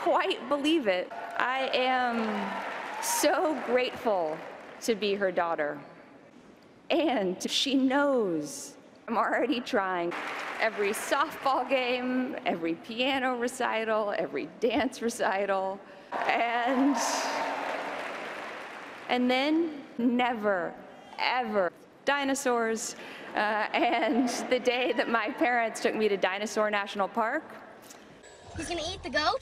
quite believe it. I am so grateful to be her daughter. And she knows I'm already trying. Every softball game, every piano recital, every dance recital, and then never, ever dinosaurs. And the day that my parents took me to Dinosaur National Park. He's gonna eat the goat?